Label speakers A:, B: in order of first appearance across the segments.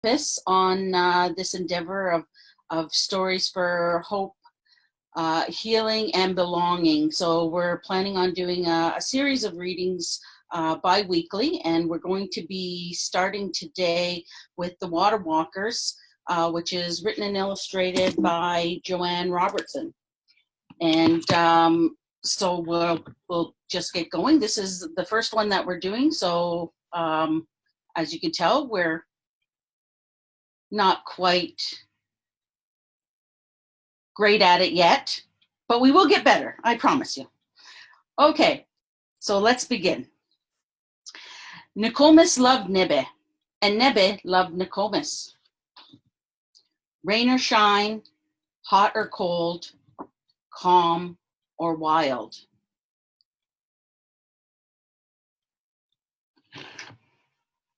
A: purpose on this endeavor of stories for hope, healing, and belonging. So we're planning on doing a series of readings bi-weekly, and we're going to be starting today with The Water Walkers, which is written and illustrated by Joanne Robertson. And so we'll just get going. This is the first one that we're doing, so as you can tell, we're not quite great at it yet, but we will get better, I promise you. Okay, so let's begin. Nokomis loved Nebe, and Nebe loved Nokomis. Rain or shine, hot or cold, calm or wild.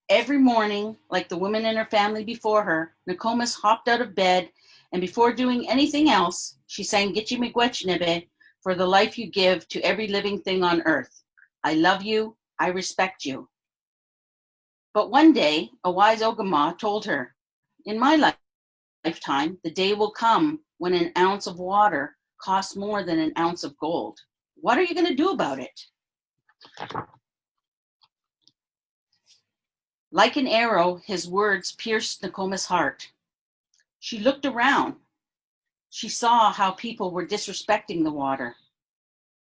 A: Every morning, like the women in her family before her, Nokomis hopped out of bed, and before doing anything else, she sang Gitchi Miigwech Nebe, for the life you give to every living thing on earth. I love you, I respect you. But one day, a wise Ogama told her, in my lifetime, the day will come when an ounce of water costs more than an ounce of gold. What are you going to do about it? Like an arrow, his words pierced Nokomis' heart. She looked around. She saw how people were disrespecting the water,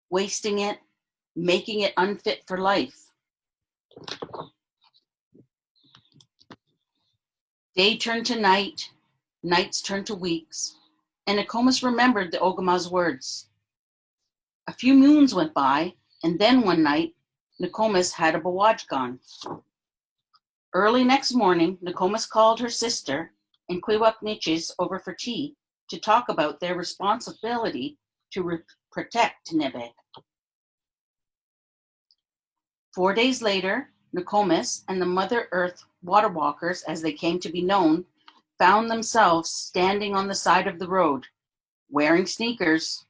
A: wasting it, making it unfit for life. Day turned to night, nights turned to weeks, and Nokomis remembered the Ogama's words. A few moons went by, and then one night, Nokomis had a bawajgan. Early next morning, Nokomis called her sister and Quiwak over for tea to talk about their responsibility to protect Nebe. 4 days later, Nokomis and the Mother Earth Water Walkers, as they came to be known, found themselves standing on the side of the road, wearing sneakers.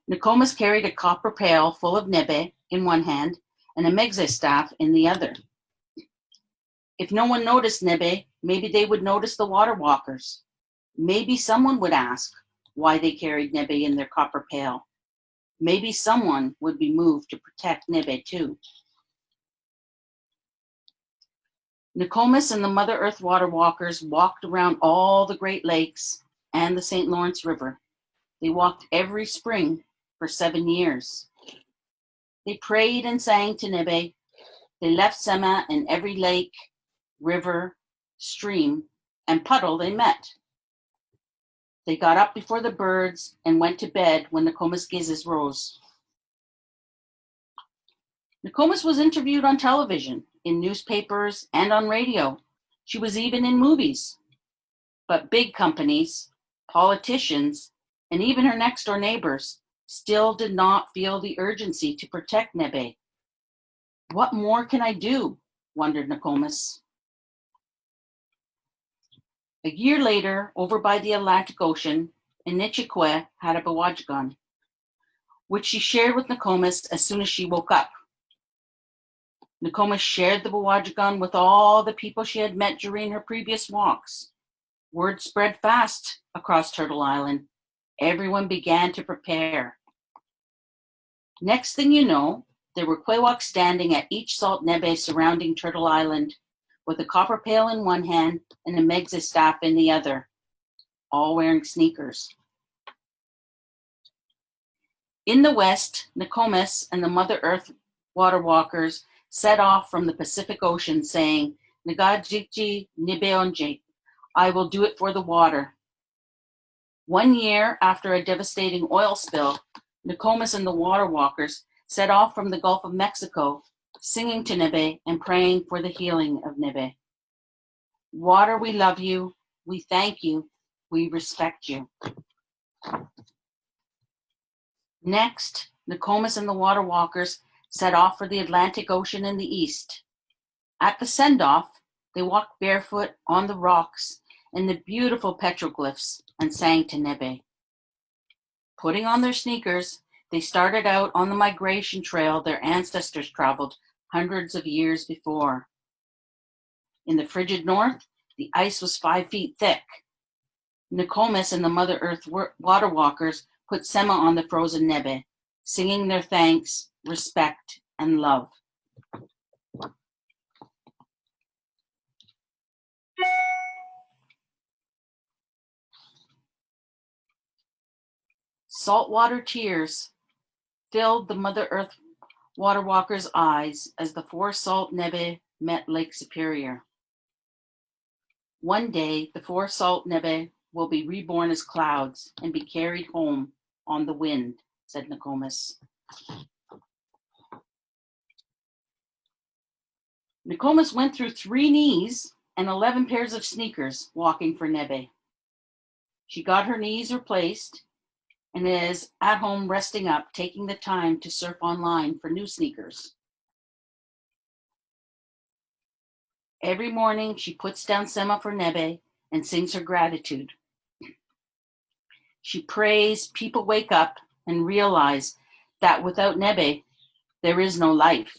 A: Nokomis carried a copper pail full of Nebe in one hand and a megze staff in the other. If no one noticed Nebe, maybe they would notice the Water Walkers. Maybe someone would ask why they carried Nebe in their copper pail. Maybe someone would be moved to protect Nebe too. Nokomis and the Mother Earth Water Walkers walked around all the Great Lakes and the St. Lawrence River. They walked every spring for 7 years. They prayed and sang to Nebe. They left Sema in every lake, river, stream, and puddle they met. They got up before the birds and went to bed when Nokomis Gizes rose. Nokomis was interviewed on television, in newspapers, and on radio. She was even in movies. But big companies, politicians, and even her next-door neighbors still did not feel the urgency to protect Nebe. What more can I do? Wondered Nokomis. A year later, over by the Atlantic Ocean, Inichikwe had a bawajgan, which she shared with Nokomis as soon as she woke up. Nokomis shared the bawajgan with all the people she had met during her previous walks. Word spread fast across Turtle Island. Everyone began to prepare. Next thing you know, there were Quiwaks standing at each salt nebe surrounding Turtle Island, with a copper pail in one hand and a megze staff in the other, all wearing sneakers. In the west, Nokomis and the Mother Earth Water Walkers set off from the Pacific Ocean saying, Nagajikji Nibeonje, I will do it for the water. 1 year after a devastating oil spill, Nokomis and the Water Walkers set off from the Gulf of Mexico, singing to Nebe and praying for the healing of Nebe. Water, we love you, we thank you, we respect you. Next, Nokomis and the Water Walkers set off for the Atlantic Ocean in the east. At the send-off, they walked barefoot on the rocks and the beautiful petroglyphs and sang to Nebe. Putting on their sneakers, they started out on the migration trail their ancestors traveled hundreds of years before. In the frigid north, The ice was 5 feet thick. Nokomis and the Mother Earth water walkers put sema on the frozen nebe, singing their thanks, respect, and love. Saltwater tears filled the Mother Earth water walkers' eyes as the 4 salt nebe met Lake Superior. One day, the 4 salt nebe will be reborn as clouds and be carried home on the wind, said Nokomis. Nokomis went through 3 knees and 11 pairs of sneakers walking for nebe. She got her knees replaced and is at home resting up, taking the time to surf online for new sneakers. Every morning, she puts down sema for nebe and sings her gratitude. She prays people wake up and realize that without nebe, there is no life.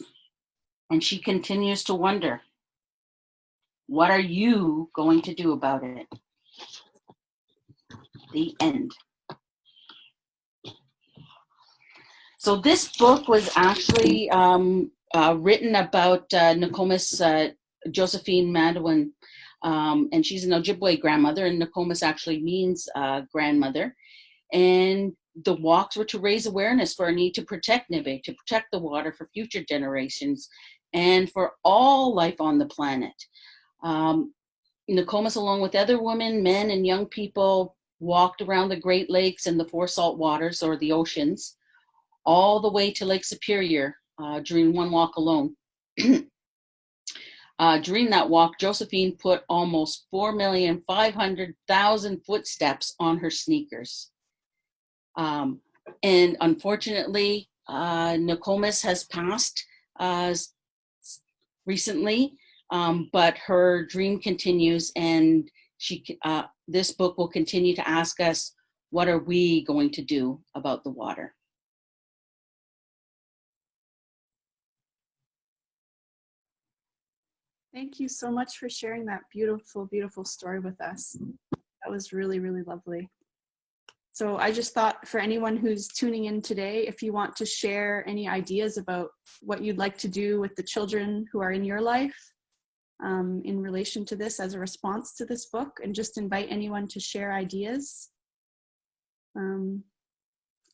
A: And she continues to wonder, what are you going to do about it? The end. So this book was actually written about Nokomis Josephine Madwin, and she's an Ojibwe grandmother, and Nokomis actually means grandmother. And the walks were to raise awareness for a need to protect nebe, to protect the water for future generations, and for all life on the planet. Nokomis, along with other women, men, and young people, walked around the Great Lakes and the 4 salt waters, or the oceans, all the way to Lake Superior during one walk alone. During that walk, Josephine put almost 4,500,000 footsteps on her sneakers. And unfortunately, Nokomis has passed recently, but her dream continues, and this book will continue to ask us, what are we going to do about the water?
B: Thank you so much for sharing that beautiful, beautiful story with us. That was really, really lovely. So I just thought, for anyone who's tuning in today, if you want to share any ideas about what you'd like to do with the children who are in your life in relation to this as a response to this book, and just invite anyone to share ideas.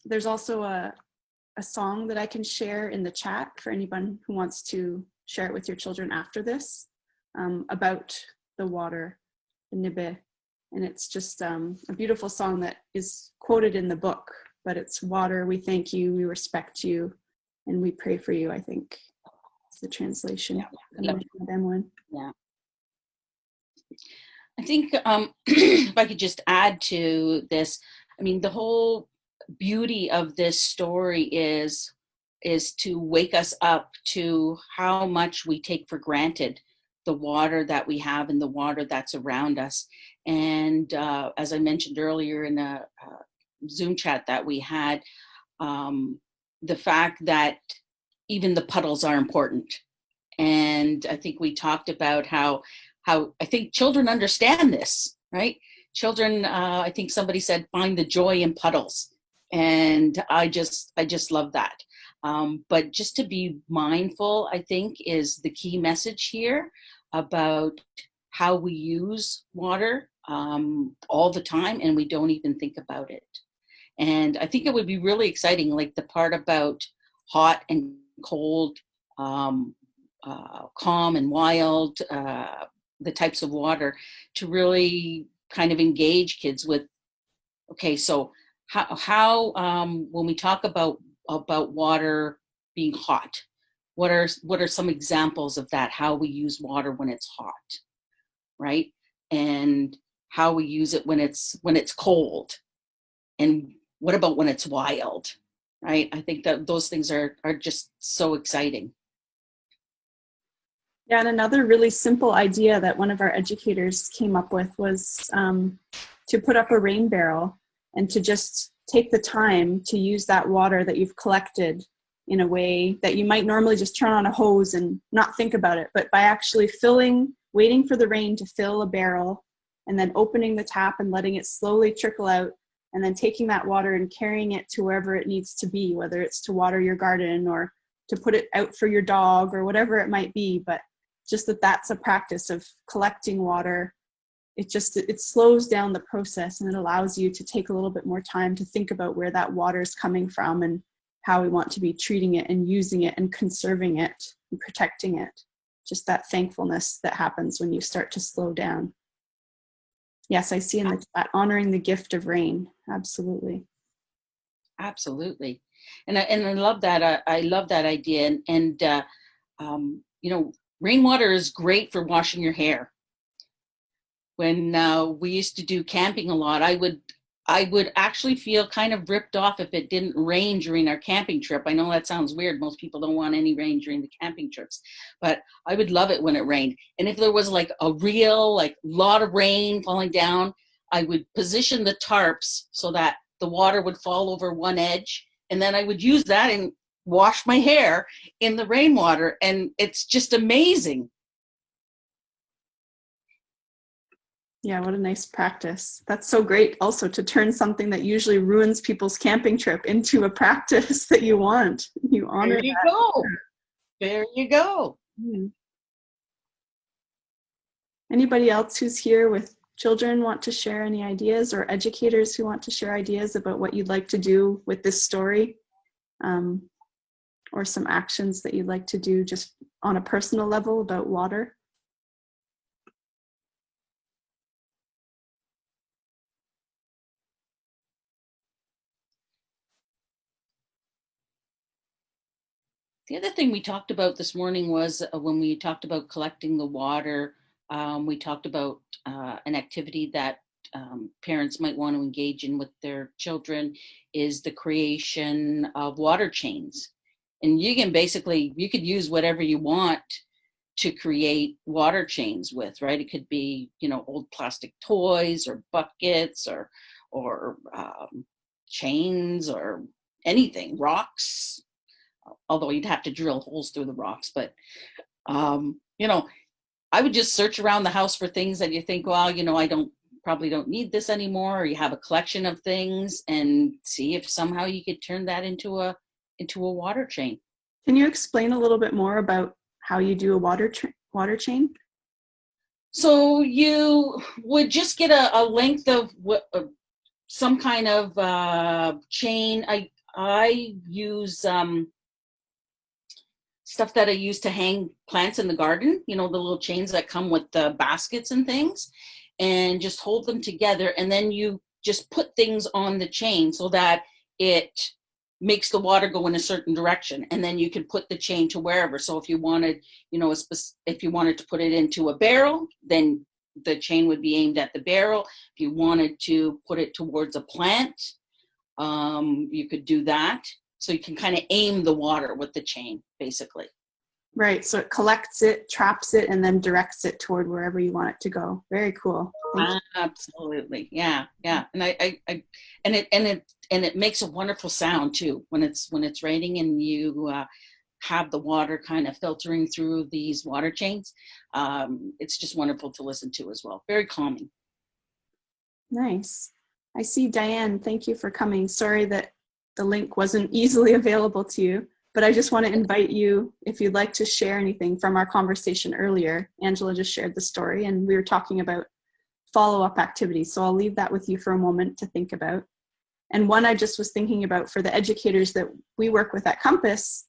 B: There's also a song that I can share in the chat for anyone who wants to share it with your children after this, about the water, the nebe. And it's just a beautiful song that is quoted in the book, but it's water, we thank you, we respect you, and we pray for you, I think. It's the translation.
A: Yeah. Yeah. I think if I could just add to this, I mean, the whole beauty of this story is to wake us up to how much we take for granted the water that we have and the water that's around us. And as I mentioned earlier in a Zoom chat that we had, the fact that even the puddles are important. And I think we talked about how I think children understand this, right? Children, I think somebody said, find the joy in puddles. And I just love that. But just to be mindful, I think, is the key message here about how we use water all the time, and we don't even think about it. And I think it would be really exciting, like the part about hot and cold, calm and wild, the types of water, to really kind of engage kids with, okay, so how when we talk about water being hot, what are some examples of that, how we use water when it's hot, right? And how we use it when it's cold, and what about when it's wild, right? I think that those things are just so exciting.
B: Yeah, and another really simple idea that one of our educators came up with was to put up a rain barrel and to just take the time to use that water that you've collected in a way that you might normally just turn on a hose and not think about it. But by actually filling waiting for the rain to fill a barrel, and then opening the tap and letting it slowly trickle out, and then taking that water and carrying it to wherever it needs to be, whether it's to water your garden or to put it out for your dog or whatever it might be. But just that's a practice of collecting water. It slows down the process, and it allows you to take a little bit more time to think about where that water is coming from and how we want to be treating it and using it and conserving it and protecting it. Just that thankfulness that happens when you start to slow down. Yes, I see in the chat, honoring the gift of rain. Absolutely.
A: Absolutely. And I love that. I love that idea. And you know, rainwater is great for washing your hair. When we used to do camping a lot, I would actually feel kind of ripped off if it didn't rain during our camping trip. I know that sounds weird. Most people don't want any rain during the camping trips, but I would love it when it rained. And if there was like a real, like lot of rain falling down, I would position the tarps so that the water would fall over one edge. And then I would use that and wash my hair in the rainwater. And it's just amazing.
B: Yeah, what a nice practice. That's so great also to turn something that usually ruins people's camping trip into a practice that you want. You honor
A: There you
B: that.
A: go. There you go.
B: Anybody else who's here with children want to share any ideas, or educators who want to share ideas about what you'd like to do with this story, or some actions that you'd like to do just on a personal level about water?
A: The other thing we talked about this morning was when we talked about collecting the water, we talked about an activity that parents might want to engage in with their children is the creation of water chains. And you can basically, you could use whatever you want to create water chains with, right? It could be, you know, old plastic toys or buckets or chains or anything, rocks, although you'd have to drill holes through the rocks. But, you know, I would just search around the house for things that you think, well, you know, probably don't need this anymore, or you have a collection of things, and see if somehow you could turn that into a water chain.
B: Can you explain a little bit more about how you do a water chain?
A: So you would just get a length of some kind of chain. I use stuff that I use to hang plants in the garden, you know, the little chains that come with the baskets and things, and just hold them together. And then you just put things on the chain so that it makes the water go in a certain direction. And then you can put the chain to wherever. So if you wanted, you know, if you wanted to put it into a barrel, then the chain would be aimed at the barrel. If you wanted to put it towards a plant, you could do that. So you can kind of aim the water with the chain, basically.
B: Right. So it collects it, traps it, and then directs it toward wherever you want it to go. Very cool.
A: Absolutely. Yeah. Yeah. And it makes a wonderful sound too when it's raining and you have the water kind of filtering through these water chains. It's just wonderful to listen to as well. Very calming.
B: Nice. I see Diane. Thank you for coming. Sorry that the link wasn't easily available to you, but I just want to invite you, if you'd like to share anything from our conversation earlier. Angela just shared the story and we were talking about follow-up activities. So I'll leave that with you for a moment to think about. And one I just was thinking about for the educators that we work with at Compass,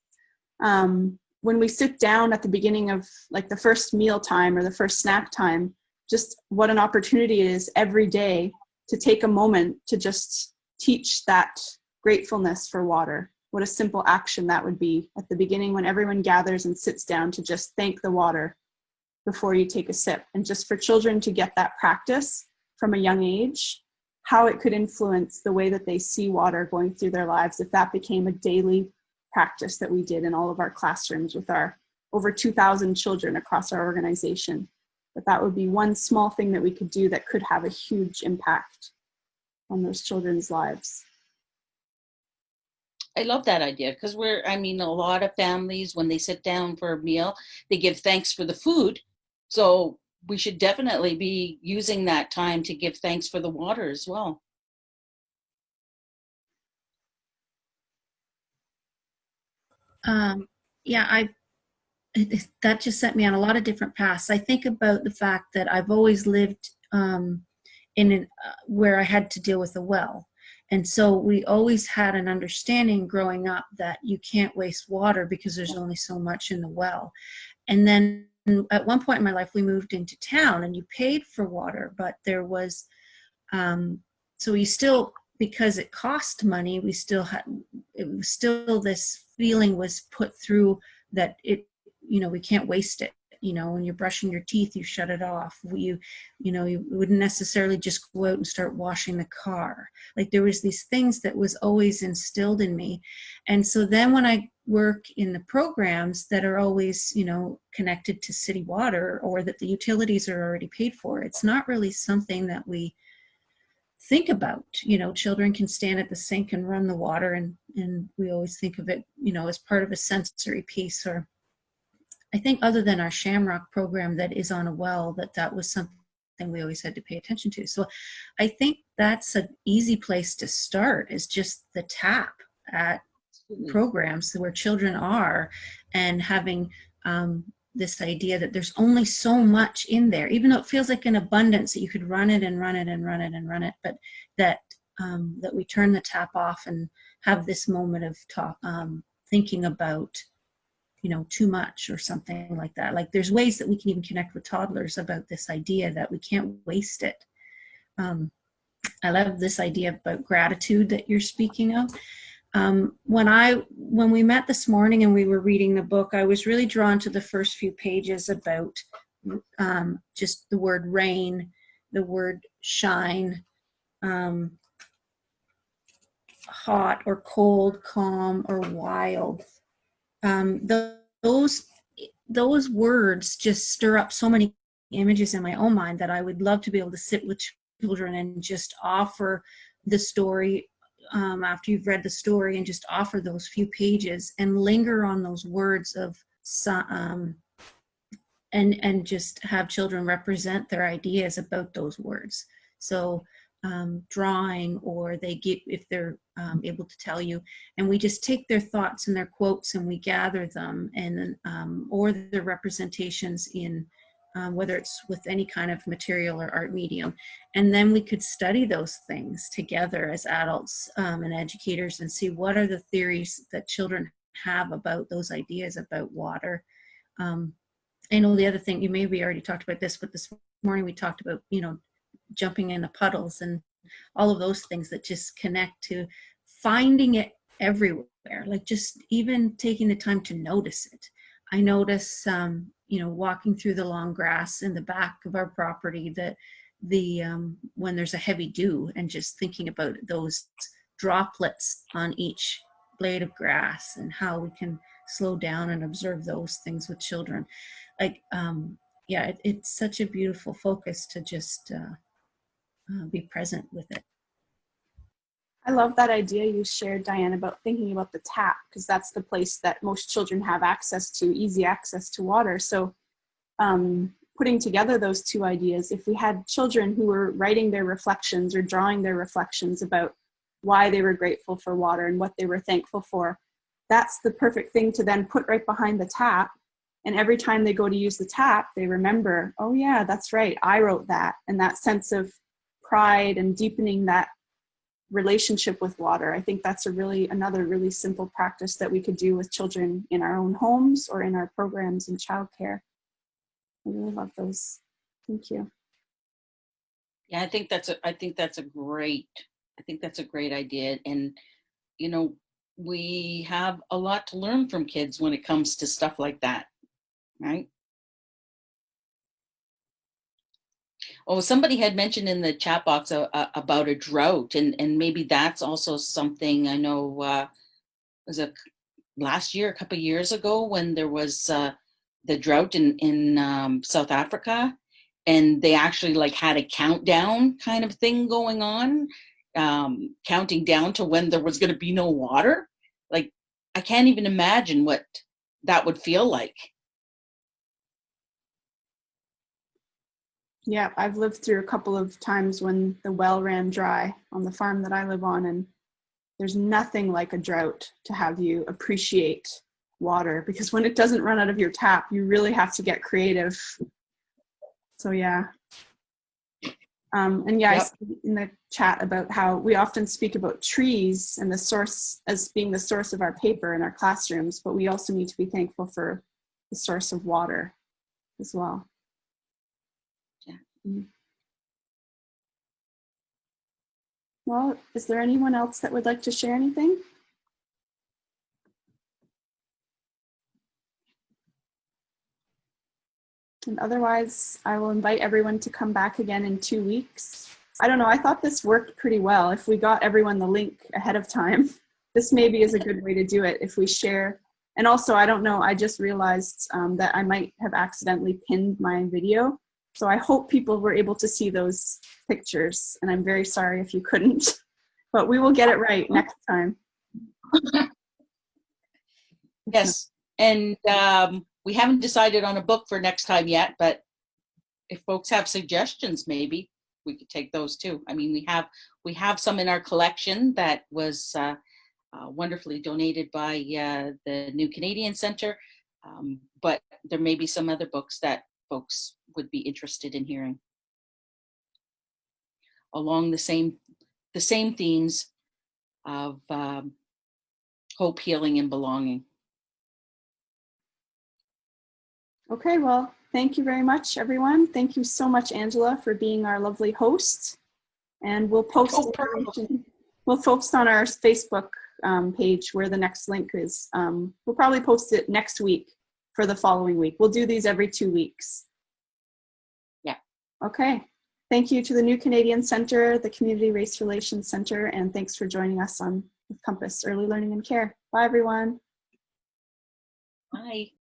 B: when we sit down at the beginning of like the first meal time or the first snack time, just what an opportunity it is every day to take a moment to just teach that gratefulness for water. What a simple action that would be at the beginning when everyone gathers and sits down to just thank the water before you take a sip. And just for children to get that practice from a young age, how it could influence the way that they see water going through their lives if that became a daily practice that we did in all of our classrooms with our over 2,000 children across our organization. That would be one small thing that we could do that could have a huge impact on those children's lives.
A: I love that idea because a lot of families, when they sit down for a meal, they give thanks for the food. So we should definitely be using that time to give thanks for the water as well.
C: Yeah, that just sent me on a lot of different paths. I think about the fact that I've always lived where I had to deal with a well. And so we always had an understanding growing up that you can't waste water because there's only so much in the well. And then at one point in my life, we moved into town and you paid for water, but there was, so we still, because it cost money, we still had, it was still this feeling was put through that we can't waste it. When you're brushing your teeth, you shut it off. You wouldn't necessarily just go out and start washing the car. Like there was these things that was always instilled in me. And so then when I work in the programs that are always, connected to city water or that the utilities are already paid for, it's not really something that we think about. Children can stand at the sink and run the water and we always think of it, as part of a sensory piece. Or I think other than our Shamrock program that is on a well, that was something we always had to pay attention to. So I think that's an easy place to start, is just the tap at programs where children are, and having this idea that there's only so much in there, even though it feels like an abundance that you could run it and run it and run it and run it, but that we turn the tap off and have this moment of thinking about too much or something like that. Like there's ways that we can even connect with toddlers about this idea that we can't waste it. I love this idea about gratitude that you're speaking of. When we met this morning and we were reading the book, I was really drawn to the first few pages about just the word rain, the word shine, hot or cold, calm or wild. Those words just stir up so many images in my own mind that I would love to be able to sit with children and just offer the story after you've read the story, and just offer those few pages and linger on those words of and just have children represent their ideas about those words. So drawing, or they get, if they're able to tell you, and we just take their thoughts and their quotes and we gather them, and or their representations in whether it's with any kind of material or art medium, and then we could study those things together as adults and educators and see what are the theories that children have about those ideas about water. I know the other thing, you maybe already talked about this, but this morning we talked about jumping in the puddles and all of those things that just connect to finding it everywhere, like just even taking the time to notice it. I notice walking through the long grass in the back of our property, that when there's a heavy dew, and just thinking about those droplets on each blade of grass and how we can slow down and observe those things with children. Like it's such a beautiful focus to just be present with it.
B: I love that idea you shared, Diane, about thinking about the tap, because that's the place that most children have access to, easy access to water. So putting together those two ideas, if we had children who were writing their reflections or drawing their reflections about why they were grateful for water and what they were thankful for, that's the perfect thing to then put right behind the tap. And every time they go to use the tap, they remember, oh yeah, that's right, I wrote that. And that sense of pride and deepening that relationship with water. I think that's another really simple practice that we could do with children in our own homes or in our programs in childcare. I really love those. Thank you.
A: Yeah, I think that's a great idea. And we have a lot to learn from kids when it comes to stuff like that, right? Oh, somebody had mentioned in the chat box about a drought, and maybe that's also something. I know was it last year, a couple of years ago, when there was the drought in South Africa, and they actually like had a countdown kind of thing going on, counting down to when there was going to be no water. Like, I can't even imagine what that would feel like.
B: Yeah, I've lived through a couple of times when the well ran dry on the farm that I live on, and there's nothing like a drought to have you appreciate water, because when it doesn't run out of your tap, you really have to get creative. So yeah. And yeah, I
A: Yep.
B: see in the chat about how we often speak about trees and the source as being the source of our paper in our classrooms, but we also need to be thankful for the source of water as well.
A: Yeah.
B: Well, is there anyone else that would like to share anything? And otherwise, I will invite everyone to come back again in 2 weeks. I don't know, I thought this worked pretty well. If we got everyone the link ahead of time, this maybe is a good way to do it if we share. And also, I don't know, I just realized that I might have accidentally pinned my video. So I hope people were able to see those pictures, and I'm very sorry if you couldn't, but we will get it right next time.
A: Yes, and we haven't decided on a book for next time yet, but if folks have suggestions, maybe we could take those too. I mean, we have some in our collection that was wonderfully donated by the New Canadian Centre, but there may be some other books that folks would be interested in hearing along the same themes of hope, healing, and belonging.
B: Okay, well, thank you very much, everyone. Thank you so much, Angela, for being our lovely host. And we'll post information. We'll post on our Facebook page where the next link is. We'll probably post it next week for the following week. We'll do these every 2 weeks.
A: Yeah.
B: Okay. Thank you to the New Canadian Centre, the Community Race Relations Centre, and thanks for joining us on Compass Early Learning and Care. Bye, everyone.
A: Bye.